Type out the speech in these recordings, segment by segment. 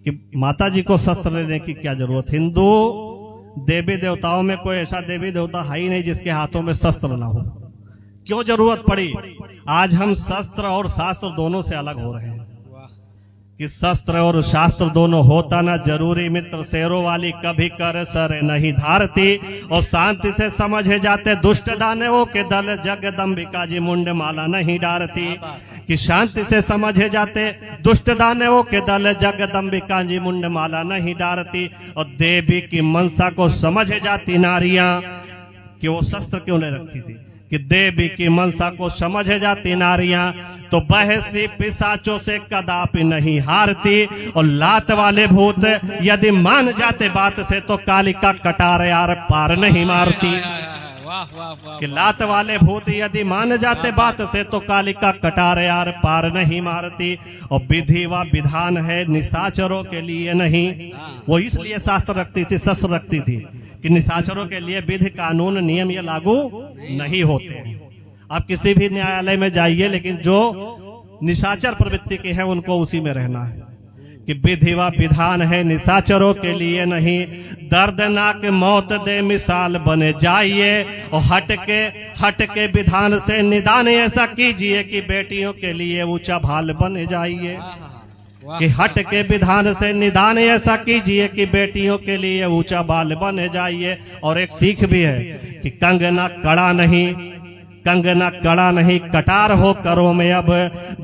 कि माता जी को शस्त्र लेने की क्या जरूरत। हिंदू देवी देवताओं में कोई ऐसा देवी देवता है ही नहीं जिसके हाथों में शस्त्र ना हो। क्यों जरूरत पड़ी? आज हम शस्त्र और शास्त्र दोनों से अलग हो रहे हैं कि शस्त्र और शास्त्र दोनों होता ना जरूरी मित्र, शेरों वाली कभी कर सर नहीं धारती, और शांति से समझे जाते दुष्ट दानवों के दल, जगदम्बिका जी मुंड माला नहीं डारती। कि शांति से समझे जाते दुष्ट दानवों के दल, जगदम्बिका जी मुंड माला नहीं डारती। और देवी की मनसा को समझे जाती नारियां, कि वो शस्त्र क्यों ले रखी थी, कि देवी की मनसा को समझे जाती नारियां तो बहसी पिशाचों से कदापि नहीं हारती। और लात वाले भूत यदि मान जाते बात से तो कालिका कटार यार पार नहीं मारती। कि लात वाले भूत यदि मान जाते बात से तो कालिका कटार यार पार नहीं मारती। और विधि व विधान है निशाचरों के लिए नहीं, वो इसलिए शास्त्र रखती थी, शस्त्र रखती थी कि निशाचरों के लिए विधि कानून नियम ये लागू नहीं होते। आप किसी भी न्यायालय में जाइए, लेकिन जो निशाचर प्रवृत्ति के हैं उनको उसी में रहना है। कि विधि व विधान है निशाचरों के लिए नहीं, दर्दनाक मौत दे मिसाल बने जाइए। और हट के विधान से निदान ऐसा कीजिए कि बेटियों के लिए ऊंचा भाल बने जाइए। कि हट के विधान से निदान ऐसा कीजिए कि बेटियों के लिए ऊंचा बाल बने जाइए। और एक सीख भी है कि कंगना कड़ा नहीं कटार हो करो में अब,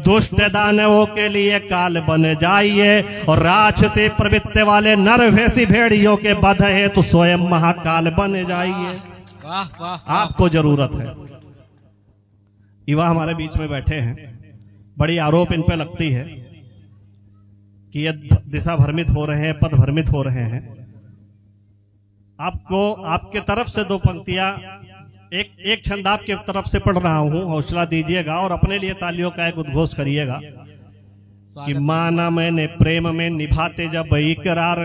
दुष्ट दानवों के लिए काल बन जाइए। और राक्षसी प्रवृत्ति वाले नर भैंसी भेड़ियों के बध है तो स्वयं महाकाल बन जाइए। आपको जरूरत है। युवा हमारे बीच में बैठे हैं, बड़ी आरोप इन पे लगती है कि ये दिशा भ्रमित हो रहे हैं, पद भ्रमित हो रहे हैं। आपको आपके तरफ से दो पंक्तियां, एक छंद आपके तरफ से पढ़ रहा हूं, हौसला दीजिएगा और अपने लिए तालियों का एक उद्घोष करिएगा। कि माना मैंने प्रेम में निभाते जब इकरार,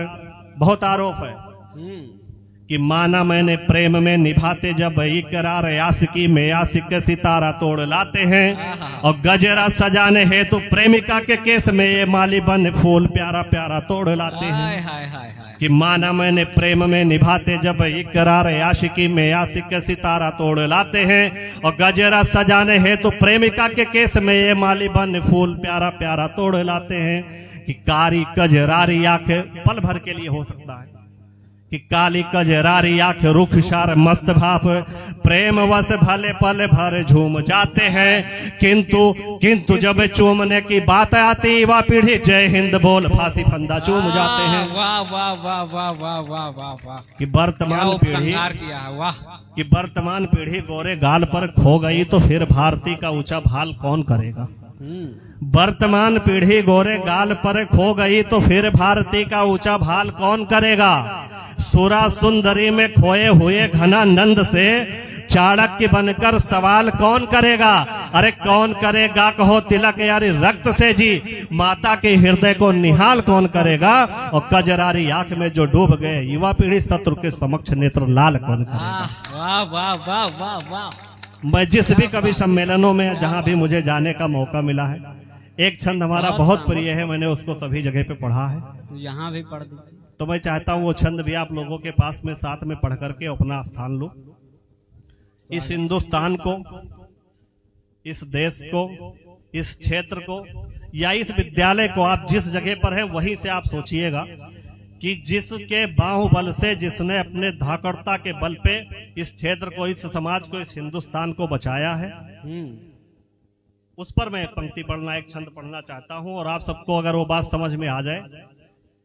बहुत आरोप है कि माना मैंने प्रेम में निभाते जब इकरार, आशिकी में आशिक सितारा तोड़ लाते हैं। और गजरा सजाने हेतु प्रेमिका के केस में ये माली बन फूल प्यारा प्यारा तोड़ लाते हैं। कि माना मैंने प्रेम में निभाते जब इकरार, आशिकी में आशिक सितारा तोड़ लाते हैं। और गजरा सजाने हेतु प्रेमिका के केस में ये माली बन फूल प्यारा प्यारा तोड़ लाते हैं। कि कारी कजरारी आंख पल भर के लिए हो सकता है, कि काली कजरारी आंख रुखसार मस्त भाप, प्रेम वश भले पल भर झूम जाते हैं। किंतु जब चूमने की बात आती युवा पीढ़ी जय हिंद बोल फांसी फंदा चूम जाते हैं। वाह वाह वाह वाह वाह वाह वाह वाह। कि वर्तमान पीढ़ी गोरे गाल पर खो गई तो फिर भारती का ऊंचा भाल कौन करेगा। वर्तमान पीढ़ी गोरे गाल पर खो गई तो फिर भारती का ऊंचा भाल कौन करेगा। सुरा सुंदरी में खोए हुए घनानंद से चाणक्य बनकर सवाल कौन करेगा। अरे कौन करेगा कहो तिलक यारी रक्त से जी, माता के हृदय को निहाल कौन करेगा। और कजरारी आंख में जो डूब गए युवा पीढ़ी शत्रु के समक्ष नेत्र लाल कौन करेगा। वाह वाह वाह वाह वाह। मैं जिस भी कवि सम्मेलनों में जहां भी मुझे जाने का मौका मिला है, एक छंद हमारा बहुत प्रिय है, मैंने उसको सभी जगह पे पढ़ा है, तो यहाँ भी पढ़ दीजिए। तो मैं चाहता हूँ वो छंद भी आप लोगों के पास में साथ में पढ़ करके अपना स्थान लो। इस हिंदुस्तान को, इस देश को, इस क्षेत्र को या इस विद्यालय को आप जिस जगह पर है वहीं से आप सोचिएगा कि जिसके बाहुबल से, जिसने अपने धाकड़ता के बल पे इस क्षेत्र को, इस समाज को, इस हिंदुस्तान को बचाया है, उस पर मैं एक पंक्ति पढ़ना, एक छंद पढ़ना चाहता हूं। और आप सबको अगर वो बात समझ में आ जाए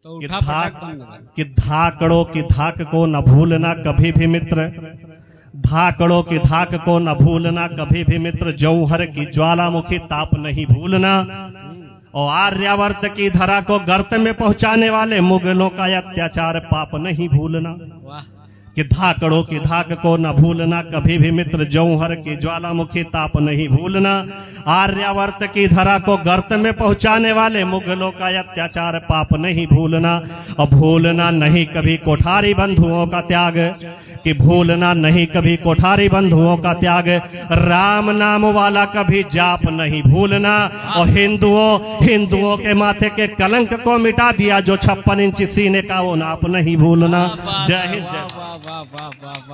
तो कि धाकड़ों की धाक को न भूलना कभी भी मित्र, धाकड़ों की धाक को न भूलना कभी भी मित्र, जौहर की ज्वालामुखी ताप नहीं भूलना। और आर्यावर्त की धरा को गर्त में पहुंचाने वाले मुगलों का अत्याचार पाप नहीं भूलना। कि धाकड़ों की धाक को न भूलना कभी भी मित्र, जौहर की ज्वालामुखी ताप नहीं भूलना। आर्यावर्त की धरा को गर्त में पहुंचाने वाले मुगलों का अत्याचार पाप नहीं भूलना। और भूलना नहीं कभी कोठारी बंधुओं का त्याग, कि भूलना नहीं कभी कोठारी बंधुओं का त्याग, राम नाम वाला कभी जाप नहीं भूलना, और हिंदुओं के माथे के कलंक को मिटा दिया जो 56 इंच सीने का वो नाप नहीं भूलना। जय हिंद जय। वाह वाह वाह वाह वाह।